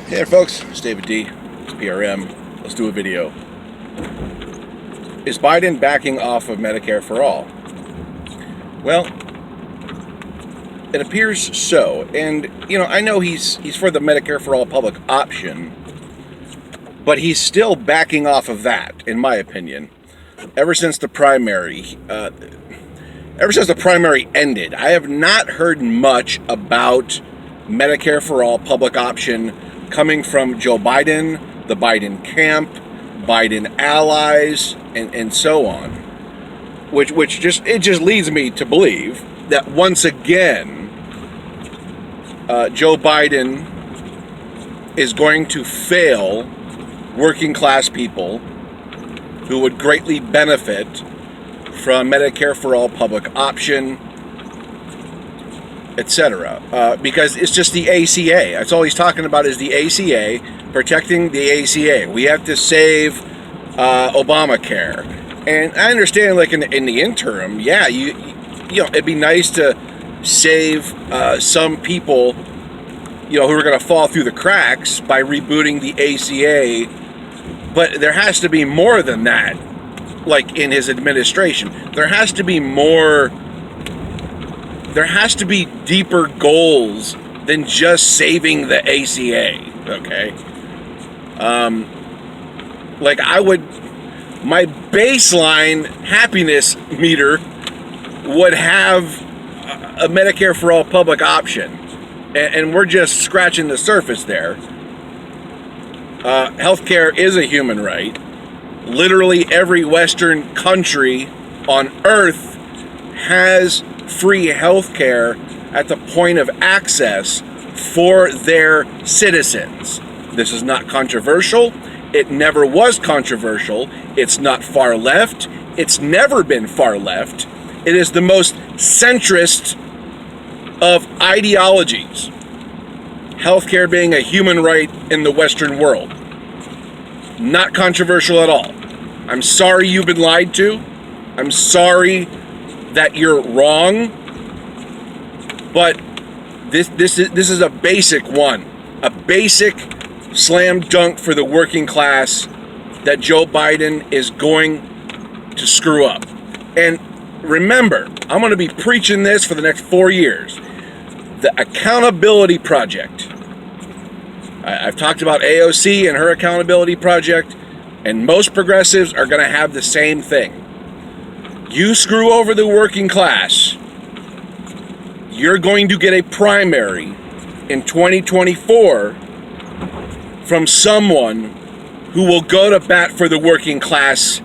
Hey there, folks, it's David D. It's PRM. Let's do a video. Is Biden backing off of Medicare for All? Well, it appears so. And, I know he's for the Medicare for All public option, but he's still backing off of that, in my opinion. Ever since the primary ended, I have not heard much about Medicare for All public option coming from Joe Biden, the Biden camp, Biden allies, and so on. Which just leads me to believe that once again, Joe Biden is going to fail working class people who would greatly benefit from Medicare for All public option, etc. Because it's just the ACA. That's all he's talking about is the ACA, protecting the ACA. We have to save Obamacare. And I understand, like, in the interim, yeah, you know, it'd be nice to save some people, who are going to fall through the cracks by rebooting the ACA. But there has to be more than that, like in his administration. There has to be more. There has to be deeper goals than just saving the ACA, okay? My baseline happiness meter would have a Medicare for All public option, and we're just scratching the surface there. Healthcare is a human right. Literally every Western country on earth has free healthcare at the point of access for their citizens. This is not controversial. It never was controversial. It's not far left. It's never been far left. It is the most centrist of ideologies. Healthcare being a human right in the Western world. Not controversial at all. I'm sorry you've been lied to. I'm sorry that you're wrong, but this is a basic one, a basic slam dunk for the working class that Joe Biden is going to screw up. And remember, I'm going to be preaching this for the next 4 years. The Accountability Project. I've talked about AOC and her Accountability Project, and most progressives are going to have the same thing. You screw over the working class, you're going to get a primary in 2024 from someone who will go to bat for the working class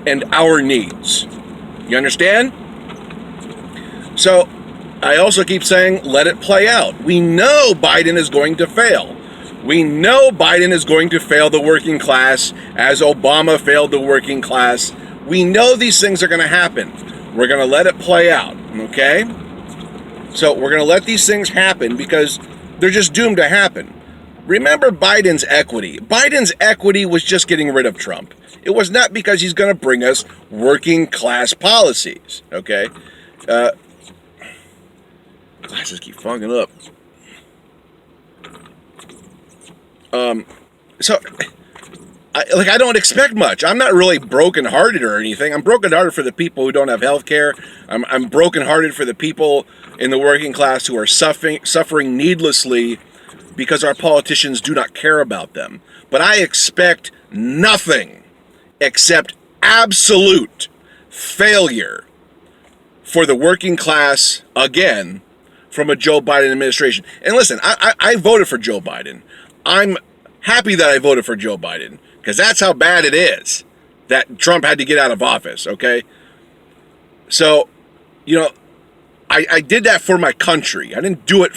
and our needs. You understand? So, I also keep saying, let it play out. We know Biden is going to fail. We know Biden is going to fail the working class as Obama failed the working class. We know these things are going to happen. We're going to let it play out, okay? So we're going to let these things happen because they're just doomed to happen. Remember Biden's equity. Biden's equity was just getting rid of Trump. It was not because he's going to bring us working class policies, okay? Glasses keep fogging up. I don't expect much. I'm not really brokenhearted or anything. I'm brokenhearted for the people who don't have health care. I'm brokenhearted for the people in the working class who are suffering needlessly because our politicians do not care about them. But I expect nothing except absolute failure for the working class, again, from a Joe Biden administration. And listen, I voted for Joe Biden. I'm happy that I voted for Joe Biden, because that's how bad it is that Trump had to get out of office, okay? So, I did that for my country. I didn't do it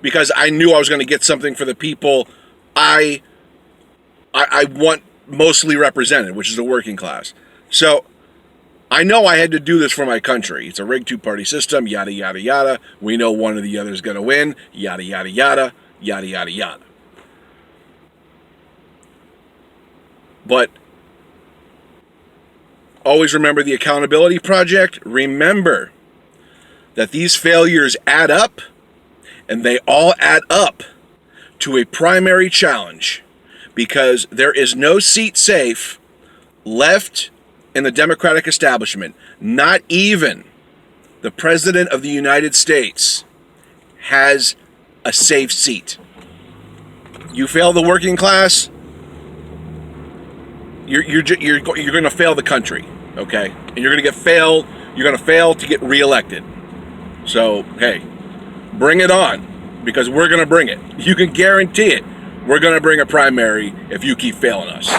because I knew I was going to get something for the people I want mostly represented, which is the working class. So, I know I had to do this for my country. It's a rigged two-party system, yada, yada, yada. We know one or the other is going to win, yada, yada, yada, yada, yada, yada. But always remember the Accountability Project. Remember that these failures add up, and they all add up to a primary challenge, because there is no seat safe left in the Democratic establishment. Not even the President of the United States has a safe seat. You fail the working class, you're going to fail the country, okay? And you're going to fail to get reelected. So, hey, bring it on, because we're going to bring it. You can guarantee it. We're going to bring a primary if you keep failing us.